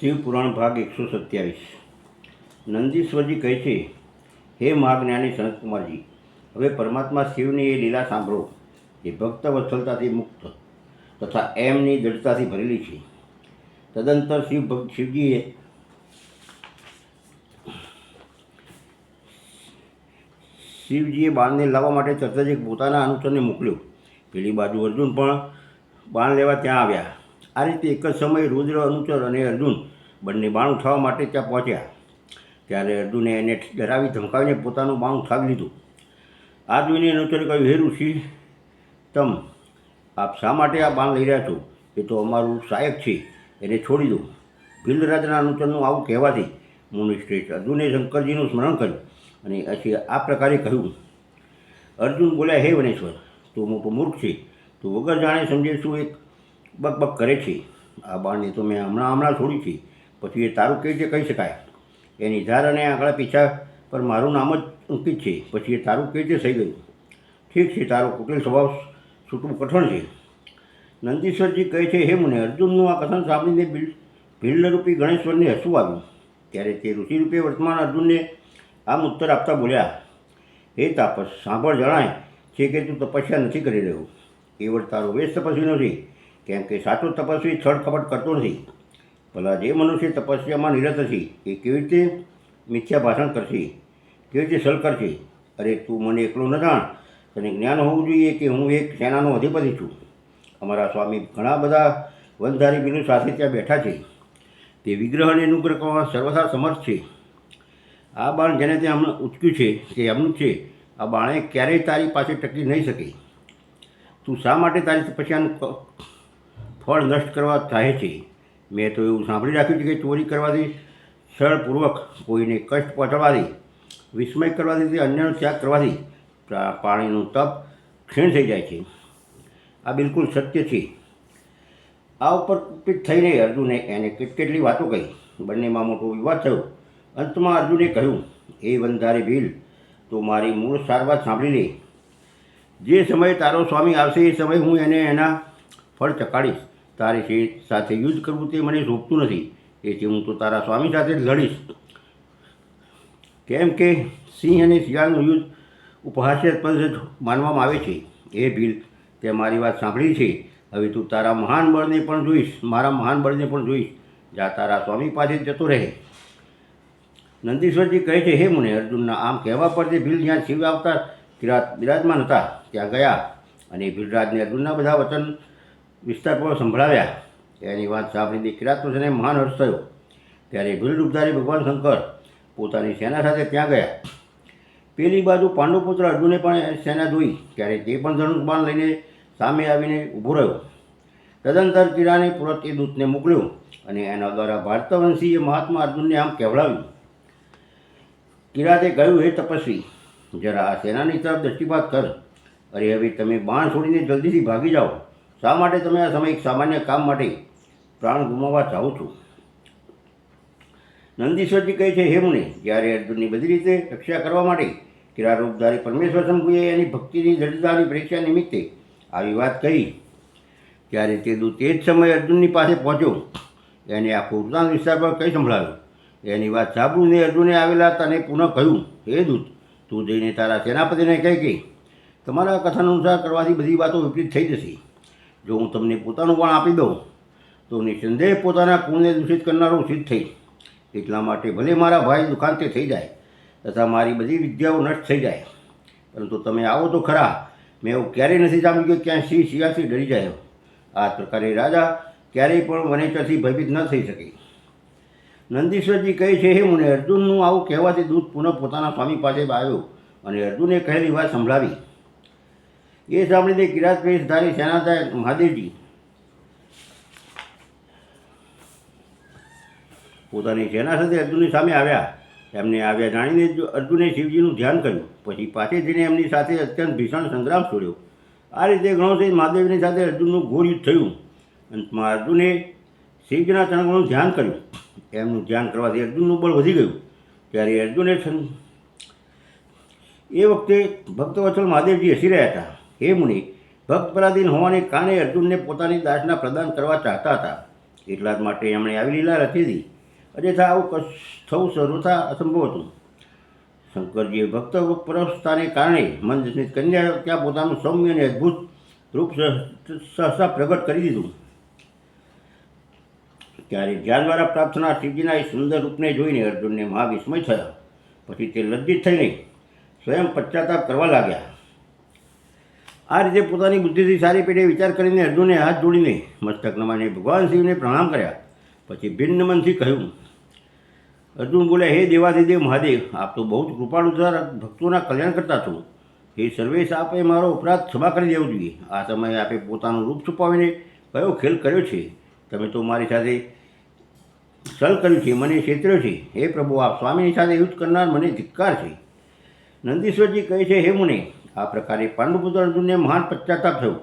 શિવપુરાણ ભાગ 127। નંદીશ્વરજી કહે છે, હે મહાજ્ઞાની સનતકુમારજી, હવે પરમાત્મા શિવની એ લીલા સાંભળો, જે ભક્ત વત્સલતાથી મુક્ત તથા એમની દૃઢતાથી ભરેલી છે। તદંતર શિવજીએ બાણને લાવવા માટે તરત જ પોતાના અનુચરને મોકલ્યો। પેલી બાજુ અર્જુન પણ બાણ લેવા ત્યાં આવ્યા। આ રીતે એક જ સમયે રુદ્ર, અનુચર અને અર્જુન બંને બાણ ઉઠાવવા માટે ત્યાં પહોંચ્યા। ત્યારે અર્જુને એને ડરાવી ધમકાવીને પોતાનું બાણ ઉઠાવી લીધું। આ જોઈને અનુચરે કહ્યું, હે ઋષિ તમ, આપ શા માટે આ બાણ લઈ રહ્યા છો? એ તો અમારું સહાયક છે, એને છોડી દો। ભીલરાજના અનુચરનું આવું કહેવાથી મુનિશ્રેષ્ઠ અર્જુને શંકરજીનું સ્મરણ કર્યું અને પછી આ પ્રકારે કહ્યું। અર્જુન બોલ્યા, હે વનેશ્વર, તું મોટો મૂર્ખ છે, તું વગર જાણે સમજે શું એક બકબક કરે છે। આ બાણને તો મેં હમણાં છોડી છે, પછી એ તારું કેવી રીતે કહી શકાય? એની ધાર અને આંકડા પીછા પર મારું નામ જ અંકિત છે, પછી એ તારું કેવી રીતે થઈ ગયું? ઠીક છે, તારો કુટિલ સ્વભાવ છૂટવું કઠણ છે। નંદીશ્વરજી કહે છે, હે મુને, અર્જુનનું આ કથન સાંભળીને ભીલરૂપી ગણેશ્વરને હસવું આવ્યું। ત્યારે તે ઋષિરૂપે વર્તમાન અર્જુનને આમ ઉત્તર આપતા બોલ્યા, હે તાપસ, સાંભળ, જણાય છે કે તું તપસ્યા નથી કરી રહ્યો। કેવળ તારો વેશ તપસ્વી નથી, કેમ કે સાચો તપસ્વી છળ કપટ કરતો નથી। ભલા જે મનુષ્ય તપસ્યામાં નિરત છે, એ કેવી રીતે મિથ્યા ભાષણ કરશે? કેવી રીતે છલ કરશે? અરે તું મને એકલો ન જાણ, તને જ્ઞાન હોવું જોઈએ કે હું એક સેનાનો અધિપતિ છું। અમારા સ્વામી ઘણા બધા વનધારી બિનો સાથે ત્યાં બેઠા છે। તે વિગ્રહ અને અનુગ્રહ કરવામાં સર્વથા સમર્થ છે। આ બાણ જેને ત્યાં હમણાં ઉચક્યું છે તે એમનું છે। આ બાણે ક્યારેય તારી પાસે ટકી નહીં શકે। તું શા માટે તારી તપસ્યાનું ફળ નષ્ટ કરવા ચાહે છે? મેં તો એવું સાંભળી રાખ્યું છે કે ચોરી કરવાથી, છળપૂર્વક કોઈને કષ્ટ પહોંચાડવાથી, વિસ્મય કરવાથી, તે અન્યનો ત્યાગ કરવાથી પાણીનું તપ ક્ષીણ થઈ જાય છે। આ બિલકુલ સત્ય છે। આ ઉપર કુપિત થઈને અર્જુને એને કેટલી વાતો કહી। બંનેમાં મોટો વિવાદ થયો। અંતમાં અર્જુને કહ્યું, હે વનધારી ભીલ, તો મારી મૂળ સારવાર સાંભળી લે। જે સમયે તારો સ્વામી આવશે એ સમયે હું એને એના ફળ ચકાડીશ। તારી સાથે યુદ્ધ કરવું તે મને શોભતું નથી, તેથી હું તો તારા સ્વામી સાથે જ લડીશ। કેમ કે સિંહ અને શિયાળનું યુદ્ધ ઉપહાસ્યાસ્પદ જ માનવામાં આવે છે। એ ભીલ, તે મારી વાત સાંભળી છે। હવે તું તારા મહાન બળને પણ જોઈશ, મારા મહાન બળને પણ જોઈશ। જા તારા સ્વામી પાસે જતો રહે। નંદીશ્વરજી કહે છે, હે મુને, અર્જુનના આમ કહેવા પર તે ભીલ જ્યાં શિવ અવતાર બિરાજમાન હતા ત્યાં ગયા અને ભીલરાજને અર્જુનના બધા વચન વિસ્તારપૂર્વક સંભળાવ્યા। એની વાત સાંભળીને કિરાતવંશને મહાન હર્ષ થયો। ત્યારે ભીલ રૂપધારી ભગવાન શંકર પોતાની સેના સાથે ત્યાં ગયા। પેલી બાજુ પાંડુપુત્ર અર્જુને પણ સેના જોઈ, ત્યારે તે પણ ધનુષ બાણ લઈને સામે આવીને ઊભો રહ્યો। તદંતર કિરાને પુરત એ દૂતને મોકલ્યો અને એના દ્વારા ભારતવંશીય મહાત્મા અર્જુનને આમ કહેવડાવ્યું। કિરાતે કહ્યું, હે તપસ્વી, જરા આ સેનાની તરફ દૃષ્ટિપાત કર। અરે હવે તમે બાણ છોડીને જલ્દીથી ભાગી જાઓ। શા માટે તમે આ સમય એક સામાન્ય કામ માટે પ્રાણ ગુમાવવા ચાહો છો? નંદીશ્વરજી કહે છે, હે મુને, જ્યારે અર્જુનની બધી રીતે રક્ષા કરવા માટે કિરાત રૂપધારી પરમેશ્વર શંભુએ એની ભક્તિની દૃઢતાની પરીક્ષા નિમિત્તે આવી વાત કહી, ત્યારે તે દૂત તે જ સમયે અર્જુનની પાસે પહોંચ્યો। એને આખું વૃત્તાંત વિસ્તાર પર કંઈ સંભળાવ્યું। એની વાત સાંભળીને અર્જુને આવેલા તને પુનઃ કહ્યું, હે દૂત, તું જઈને તારા સેનાપતિને કહે કે તમારા કથન અનુસાર કરવાથી બધી વાતો વિપરીત થઈ જશે। જો હું તમને પોતાનું બાણ આપી દઉં તો નિસંદેહ પોતાના કુળને દૂષિત કરનારો સિદ્ધ થઈ। એટલા માટે ભલે મારા ભાઈ દુખાંતે થઈ જાય તથા મારી બધી વિદ્યાઓ નષ્ટ થઈ જાય, પરંતુ તમે આવો તો ખરા। મેં એવું ક્યારેય નથી સાંભળ્યું કે ક્યાંય સિંહ શિયાળથી ડરી જાય। આ પ્રકારે રાજા ક્યારેય પણ વનેચરથી ભયભીત ન થઈ શકે। નંદીશ્વરજી કહે છે, હે મુને, અર્જુનનું આવું કહેવાથી દૂત પુનઃ પોતાના સ્વામી પાસે આવ્યો અને અર્જુને કહેલી વાત સંભળાવી। એ સાંભળીને કિરાત વેશધારી સેનાધ્યક્ષ મહાદેવજી પોતાની સેના સાથે અર્જુનની સામે આવ્યા। એમને આવ્યા જાણીને અર્જુને શિવજીનું ધ્યાન કર્યું, પછી પાછે જઈને એમની સાથે અત્યંત ભીષણ સંગ્રામ છોડ્યો। આ રીતે ગણોસહિત મહાદેવની સાથે અર્જુનનું ઘોર યુદ્ધ થયું। અંતમાં અર્જુને શિવજીના ચરણોનું ધ્યાન કર્યું। એમનું ધ્યાન કરવાથી અર્જુનનું બળ વધી ગયું। ત્યારે અર્જુને એ વખતે ભક્તવત્સલ મહાદેવજી હસી રહ્યા હતા। હે મુનિ, ભક્ત પરાધીન હોવાને કારણે અર્જુનને પોતાની દાસના પ્રદાન કરવા ચાહતા હતા। એટલા જ માટે એમણે આવી લીલા રચી હતી. અન્યથા આવું થવું સર્વથા અસંભવ હતું. શંકરજીએ ભક્ત પરવસ્થાને કારણે મંદની કન્યા ત્યાં પોતાનું સૌમ્ય અને અદ્ભુત રૂપ સહસા પ્રગટ કરી દીધું. ત્યારે ધ્યાન દ્વારા પ્રાપ્ત થનાર શિવજીના એ સુંદર રૂપને જોઈને અર્જુનને મહાવિસ્મય થયા. પછી તે લજ્જિત થઈને સ્વયં પશ્ચાતાપ કરવા લાગ્યા. આ રીતે પોતાની બુદ્ધિથી સારી પેઢે વિચાર કરીને અર્જુને હાથ જોડીને મસ્તક નમાઈને ભગવાન શિવને પ્રણામ કર્યા. પછી ભિન્ન મનથી કહ્યું. અર્જુન બોલ્યા, હે દેવાધિદેવ મહાદેવ, આપ તો બહુ જ કૃપાળુ ભક્તોના કલ્યાણ કરતા છો. હે સર્વેશ, આપે મારો અપરાધ ક્ષમા કરી દેવો જોઈએ. આ સમયે આપે પોતાનું રૂપ છુપાવીને કયો ખેલ કર્યો છે? તમે તો મારી સાથે છલ કર્યું છે, મને છેતર્યો છે. હે પ્રભુ, આપ સ્વામીની સાથે યુદ્ધ કરનાર મને ધિક્કાર છે. નંદીશ્વરજી કહે છે, હે મુને, આ પ્રકારે પાંડુપુત્ર અર્જુનને મહાન પશ્ચાતાપ થયો.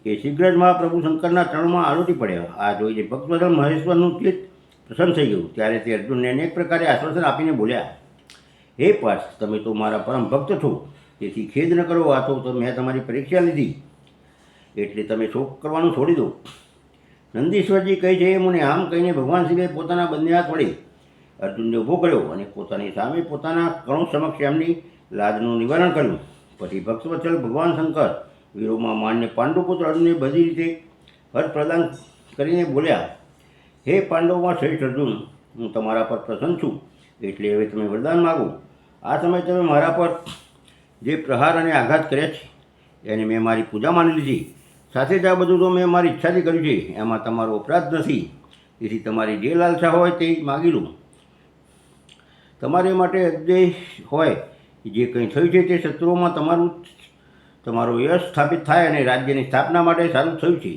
એ શીઘ્ર જ મહાપ્રભુ શંકરના ચરણોમાં આલોટી પડ્યા. આ જોઈને ભક્તવદલ મહેશ્વરનું ચિત્ત પ્રસન્ન થઈ ગયું. ત્યારે તે અર્જુનને અનેક પ્રકારે આશ્વાસન આપીને બોલ્યા, હે પાર્થ, તમે તો મારા પરમ ભક્ત છો, તેથી ખેદ ન કરો. આ તો મેં તમારી પરીક્ષા લીધી, એટલે તમે શોક કરવાનું છોડી દો. નંદીશ્વરજી કહે છે, એ મુને, આમ કહીને ભગવાન શિવે પોતાના બંને હાથ વડે અર્જુનને ઊભો કર્યો અને પોતાની સામે પોતાના કણો સમક્ષ એમની લાજનું નિવારણ કર્યું. પછી ભક્તવત્સલ ભગવાન શંકર વીરોમાં માન્ય પાંડુપુત્ર અર્જુનને બધી રીતે હર્ષ પ્રદાન કરીને બોલ્યા, હે પાંડવોમાં શ્રેષ્ઠ અર્જુન, હું તમારા પર પ્રસન્ન છું, એટલે હવે તમે વરદાન માગો. આ સમયે તમે મારા પર જે પ્રહાર અને આઘાત કર્યા છે એને મેં મારી પૂજા માની લીધી. સાથે જ આ બધું તો મેં મારી ઈચ્છાથી કર્યું છે, એમાં તમારો અપરાધ નથી. તેથી તમારી જે લાલસા હોય તે માગી લો. તમારે માટે અદ્દેશ હોય જે કંઈ થયું છે તે શત્રુઓમાં તમારો યશ સ્થાપિત થાય અને રાજ્યની સ્થાપના માટે સારું થયું છે.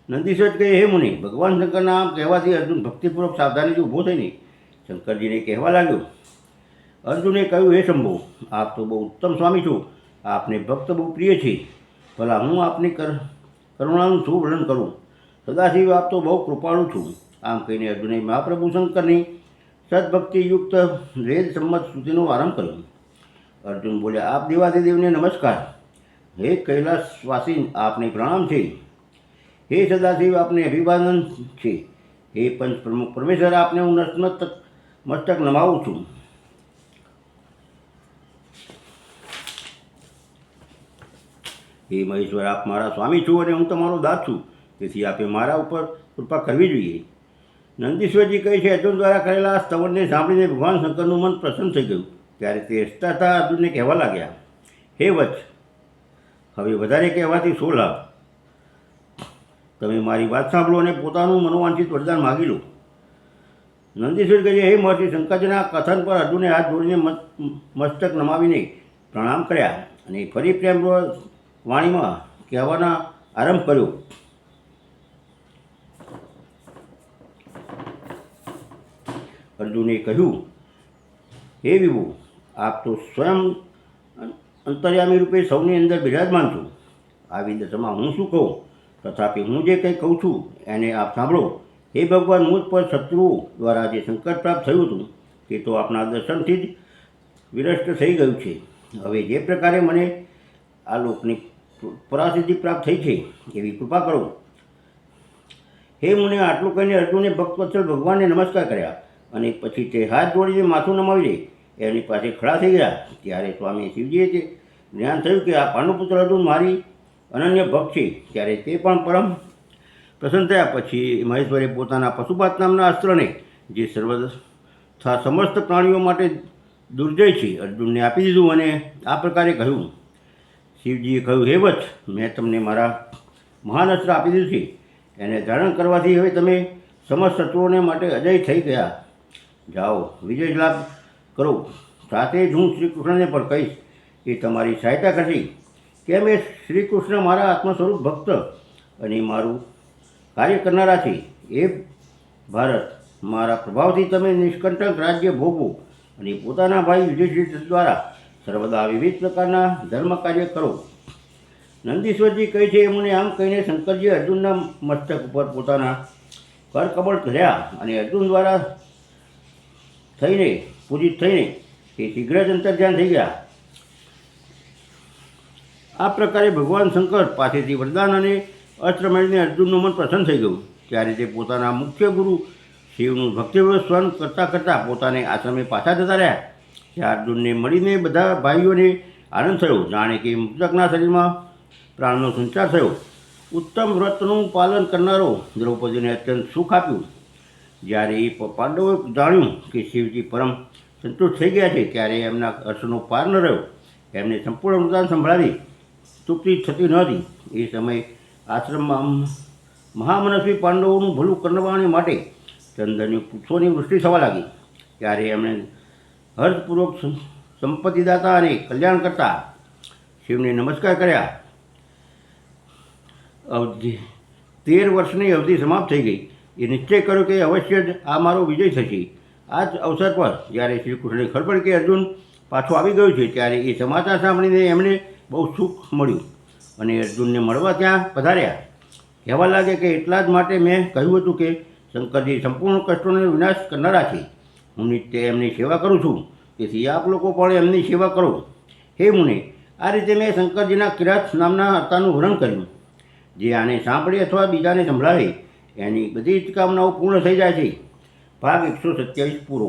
નંદીશ્વર કહે, હે મુનિ, ભગવાન શંકરના આમ કહેવાથી અર્જુન ભક્તિપૂર્વક સાવધાનીથી ઊભો થઈને શંકરજીને કહેવા લાગ્યો. અર્જુને કહ્યું, હે શંભો, આપ તો બહુ ઉત્તમ સ્વામી છો, આપને ભક્ત બહુ પ્રિય છે. ભલા હું આપની કરુણાનું શું વર્ણન કરું? સદાશિવ, આપ તો બહુ કૃપાળુ છું. આમ કહીને અર્જુને મહાપ્રભુ શંકરની સદભક્તિયુક્ત વેદ સંમત સ્તુતિનો આરંભ કર્યો. અર્જુન બોલ્યા, આપ દેવાધિદેવને નમસ્કાર. હે કૈલાસવાસી, આપને પ્રણામ છે. હે સદાશિવ, આપને અભિવાદન છે. હે પંચ પ્રમુખ પરમેશ્વર, આપને હું મસ્તક નમાવું છું. હે મહેશ્વર, આપ મારા સ્વામી છો અને હું તમારો દાસ છું, તેથી આપે મારા ઉપર કૃપા કરવી જોઈએ. નંદીશ્વરજી કહે છે, અર્જુન દ્વારા કરેલા સ્તવનને સાંભળીને ભગવાન શંકરનું મન પ્રસન્ન થઈ ગયું. ત્યારે તે હસતા અર્જુનને કહેવા લાગ્યા, હે વત્સ, હવે વધારે કહેવાથી શો લાભ? તમે મારી વાત સાંભળો અને પોતાનું મનોવાંછિત વરદાન માગી લો. નંદીશ્વર કહે છે, હે મહર્ષિ, શંકરજીના કથન પર અર્જુને હાથ જોડીને મસ્તક નમાવીને પ્રણામ કર્યા અને ફરી પ્રેમ વાણીમાં કહેવાના આરંભ કર્યો. અર્જુને કહ્યું, હે વિભુ, આપ તો સ્વયં અંતર્યામી રૂપે સૌની અંદર બિરાજમાન છો. આવી દશામાં હું શું કહું? તથાપિ હું જે કંઈ કહું છું એને આપ સાંભળો. હે ભગવાન, મુજ પર શત્રુઓ દ્વારા જે સંકટ પ્રાપ્ત થયું હતું તે તો આપના દર્શનથી જ વિરષ્ટ થઈ ગયું છે. હવે જે પ્રકારે મને આ લોકની પરાસિદ્ધિ પ્રાપ્ત થઈ છે એવી કૃપા કરો. હે મુને, આટલું કહીને અર્જુને ભક્તવત્સલ ભગવાનને નમસ્કાર કર્યા અને પછી તે હાથ જોડીને માથું નમાવી દે એની પાસે ખડા થઈ ગયા. ત્યારે સ્વામી શિવજીએ તે જ્ઞાન થયું કે આ પાંડુપુત્ર અર્જુન મારી અનન્ય ભક્ત છે. ત્યારે તે પણ પરમ પ્રસન્ન થયા. પછી મહેશ્વરે પોતાના પશુપાત નામના અસ્ત્રને, જે સર્વથા સમસ્ત પ્રાણીઓ માટે દુર્જય છે, અર્જુનને આપી દીધું અને આ પ્રકારે કહ્યું. શિવજીએ કહ્યું, હે વત્સ, મેં તમને મારા મહાન અસ્ત્ર આપી દીધું છે. એને ધારણ કરવાથી હવે તમે સમસ્ત શત્રુઓને માટે અજય થઈ ગયા. જાઓ, વિજય લાભ કરો. સાથે જ હું શ્રી કૃષ્ણને પણ કહીશ એ તમારી સહાયતા કરશે. કેમ, એ શ્રી કૃષ્ણ મારા આત્મ સ્વરૂપ ભક્ત અને મારું કાર્ય કરનારા છે. એ ભારત, મારા પ્રભાવથી તમે નિષ્કંટક રાજ્ય ભોગવો અને પોતાના ભાઈ યુધિષ્ઠિર દ્વારા સર્વદા વિવિધ પ્રકારના ધર્મ કાર્ય કરો. નંદીશ્વરજી કહે છે, એમને આમ કહીને શંકરજી અર્જુનના મસ્તક ઉપર પોતાના કરકમળ ધર્યા અને અર્જુન દ્વારા થઈને પૂજિત થઈને તે શીઘ્ર જ અંતર્ધ્યાન થઈ ગયા. આ પ્રકારે ભગવાન શંકર પાસેથી વરદાન અને અસ્ત્ર મળીને અર્જુનનું મન પ્રસન્ન થઈ ગયું. ત્યારે તે પોતાના મુખ્ય ગુરુ શિવનું ભક્તિપૂર્વક સ્મરણ કરતાં કરતાં પોતાને આશ્રમે પાછા જતા રહ્યા. ત્યાં અર્જુનને મળીને બધા ભાઈઓને આનંદ થયો, જાણે કે મૃતકના શરીરમાં પ્રાણનો સંચાર થયો. ઉત્તમ વ્રતનું પાલન કરનારો દ્રૌપદીને અત્યંત સુખ આપ્યું. જ્યારે એ પાંડવોએ જાણ્યું કે શિવજી પરમ સંતુષ્ટ થઈ ગયા છે, ત્યારે એમના હર્ષનો પાર ન રહ્યો. એમને સંપૂર્ણ વરદાન સંભળાવી તૃપ્તિ થતી ન હતી. એ સમયે આશ્રમમાં મહામનસ્વી પાંડવોનું ભલું કરવા માટે ચંદનની પુષ્પોની વૃષ્ટિ થવા લાગી. ત્યારે એમણે હર્ષપૂર્વક સંપત્તિદાતા અને કલ્યાણ કરતા શિવને નમસ્કાર કર્યા. અવધિ 13 વર્ષની અવધિ સમાપ્ત થઈ ગઈ. એ નિશ્ચય કર્યો કે અવશ્ય જ આ મારો વિજય થશે. આ જ અવસર પર જ્યારે શ્રી કૃષ્ણને ખબર પડી કે અર્જુન પાછો આવી ગયો છે, ત્યારે એ સમાચાર સાંભળીને એમને બહુ સુખ મળ્યું અને અર્જુનને મળવા ત્યાં પધાર્યા. કહેવા લાગે કે એટલા જ માટે મેં કહ્યું હતું કે શંકરજી સંપૂર્ણ કષ્ટોનો વિનાશ કરનારા છે. હું નિત્ય એમની સેવા કરું છું, તેથી આપ લોકો પણ એમની સેવા કરો. હે મુને, આ રીતે મેં શંકરજીના કિરાત નામના અવતારનું વર્ણન કર્યું. જે આને સાંભળે અથવા બીજાને સંભળાવે એની બધી જ કામનાઓ પૂર્ણ થઈ જાય છે. ભાગ 127 પૂરો.